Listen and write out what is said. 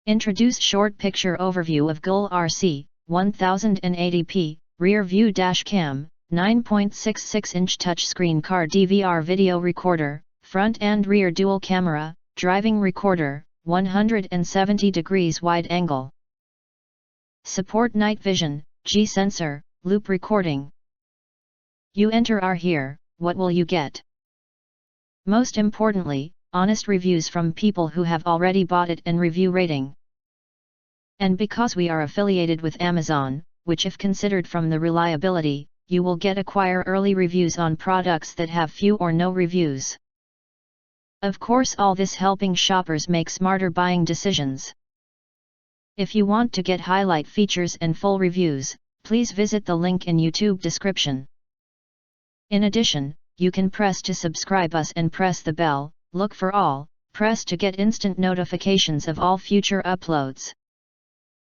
Introduce short picture overview of GoolRC, 1080p, rear view dash cam, 9.66-inch touchscreen car DVR video recorder, front and rear dual camera, driving recorder, 170 degrees wide angle. Support night vision, G-sensor, loop recording. You enter our here, what will you get? Most importantly, honest reviews from people who have already bought it and review rating. And because we are affiliated with Amazon, which if considered from the reliability, you will get acquire early reviews on products that have few or no reviews. Of course, all this helping shoppers make smarter buying decisions. If you want to get highlight features and full reviews, please visit the link in YouTube description. In addition, you can press to subscribe us and press the bell, look for all, press to get instant notifications of all future uploads.